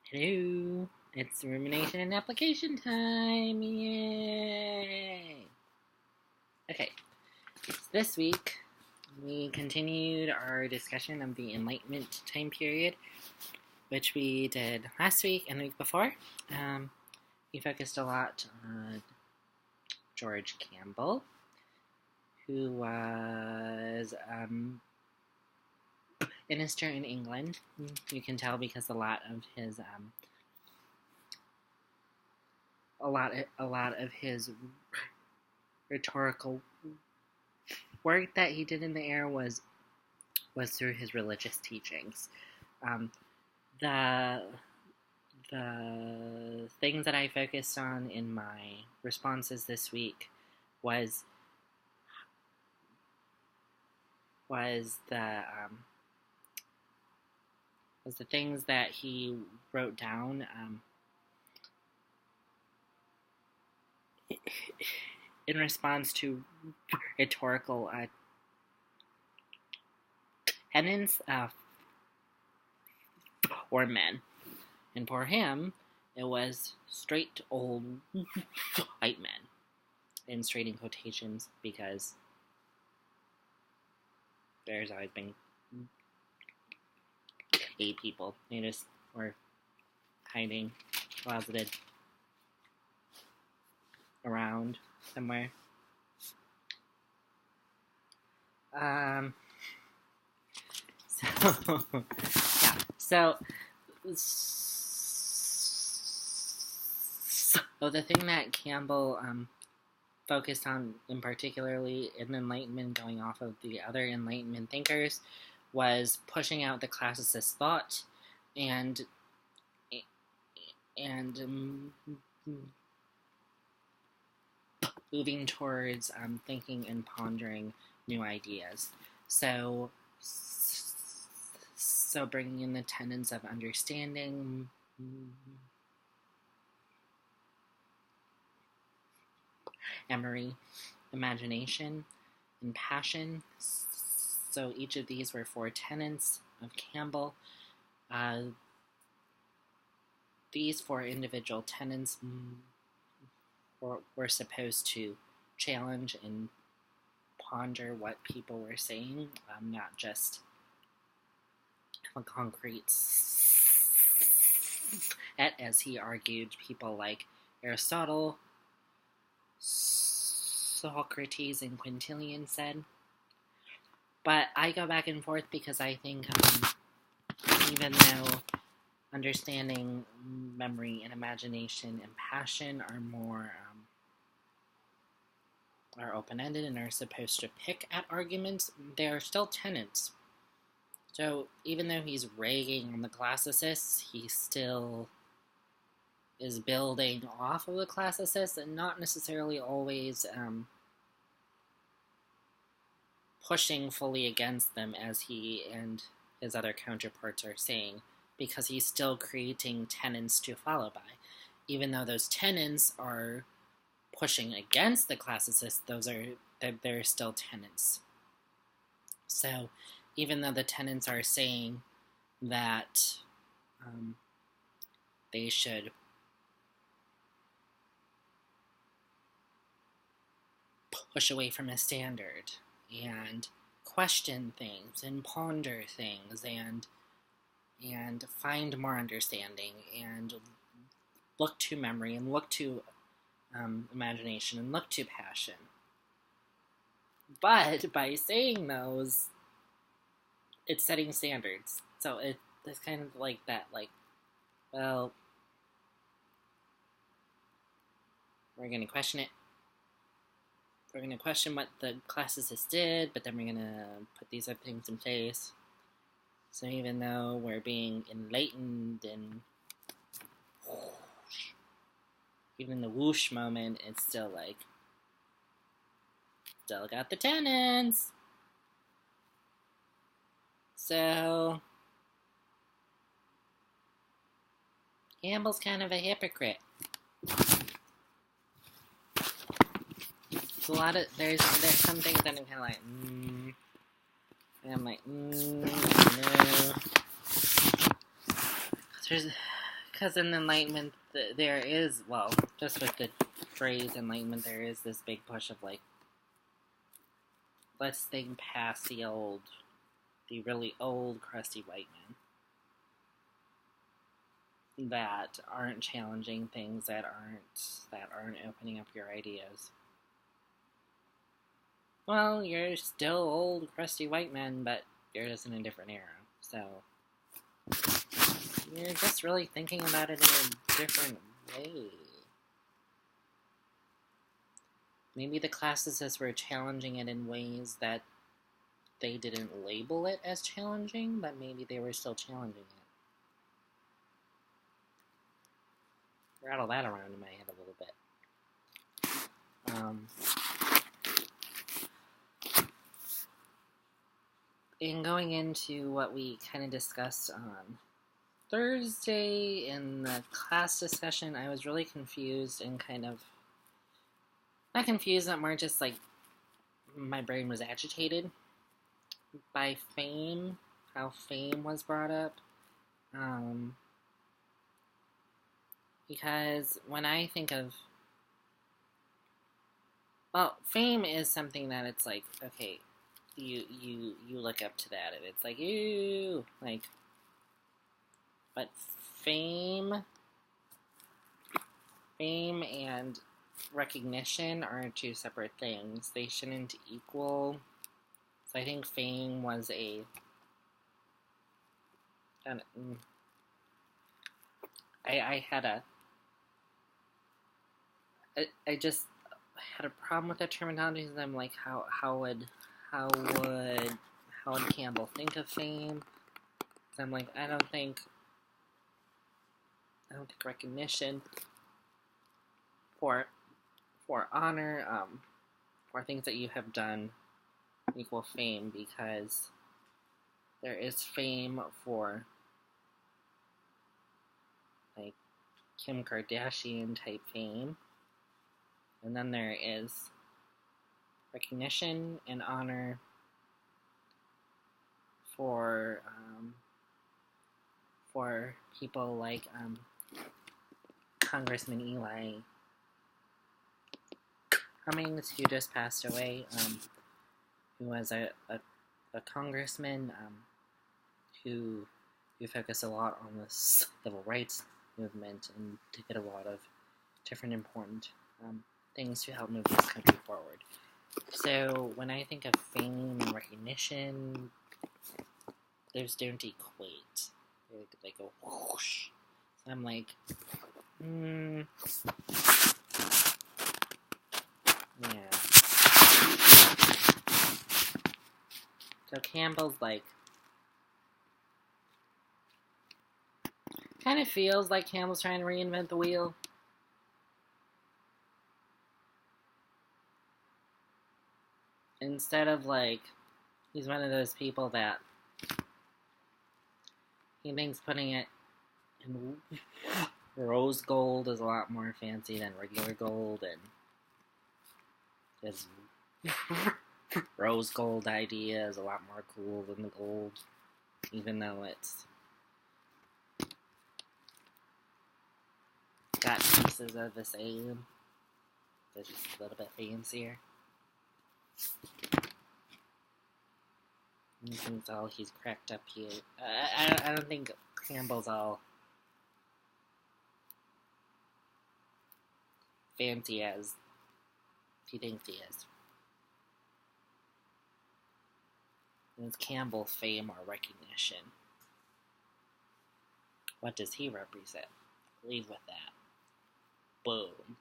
Hello, it's rumination and application time. Yay! Okay, so this week we continued our discussion of the Enlightenment time period, which we did last week and the week before. We focused a lot on George Campbell, who was minister in England. You can tell because a lot of his rhetorical work that he did in the air was through his religious teachings. The things that I focused on in my responses this week was the things that he wrote down in response to rhetorical tenets or men. And for him, it was straight old white men, in straight in quotations, because there's always been gay people. They just were hiding, closeted around somewhere. So the thing that Campbell focused on, in particularly in Enlightenment, going off of the other Enlightenment thinkers, was pushing out the classicist thought and moving towards thinking and pondering new ideas. So bringing in the tenets of understanding, memory, imagination, and passion. So each of these were 4 tenets of Campbell. These 4 individual tenets were supposed to challenge and ponder what people were saying, not just a concrete, as he argued, people like Aristotle, Socrates, and Quintilian said. But I go back and forth because I think even though understanding, memory, and imagination and passion are more are open-ended and are supposed to pick at arguments, they are still tenets. So even though he's ragging on the classicists, he still is building off of the classicists and not necessarily always pushing fully against them as he and his other counterparts are saying, because he's still creating tenets to follow by. Even though those tenets are pushing against the classicists, they're still tenets. So even though the tenets are saying that they should push away from a standard and question things and ponder things and find more understanding and look to memory and look to imagination and look to passion. But by saying those, it's setting standards. So it's kind of like that, like, well, we're going to question it. We're going to question what the classicists did, but then we're going to put these other things in place. So even though we're being enlightened and even the whoosh moment, it's still like, still got the tenets. So Campbell's kind of a hypocrite. There's some things that I'm kind of like, and I'm like, no. Because in Enlightenment, there is, well, just with the phrase Enlightenment, there is this big push of, like, let's think past the really old, crusty white men that aren't challenging things, that aren't opening up your ideas. Well, you're still old, crusty white men, but you're just in a different era, so you're just really thinking about it in a different way. Maybe the classicists were challenging it in ways that they didn't label it as challenging, but maybe they were still challenging it. Rattle that around in my head a little bit. In going into what we kind of discussed on Thursday in the class discussion, I was really confused and kind of, not confused, but more just like my brain was agitated by fame, how fame was brought up. Because when I think of, well, fame is something that it's like, okay, you look up to that and it's like, ew, like, but fame and recognition are two separate things. They shouldn't equal. So I think fame was I just had a problem with that terminology because I'm like, how would Campbell think of fame? So I'm like, I don't think recognition for honor, for things that you have done equal fame, because there is fame for like Kim Kardashian type fame, and then there is recognition and honor for people like Congressman Eli Cummings, who just passed away, who was a congressman who focused a lot on the civil rights movement and did a lot of different important things to help move this country forward. So when I think of fame and recognition, those don't equate. They go whoosh. So I'm like, yeah. So Campbell's like, kind of feels like Campbell's trying to reinvent the wheel. Instead of like, he's one of those people that he thinks putting it in rose gold is a lot more fancy than regular gold, and his rose gold idea is a lot more cool than the gold, even though it's got pieces of the same. It's just a little bit fancier. He thinks all he's cracked up here. I don't think Campbell's all fancy as he thinks he is. And it's Campbell fame or recognition. What does he represent? Leave with that. Boom.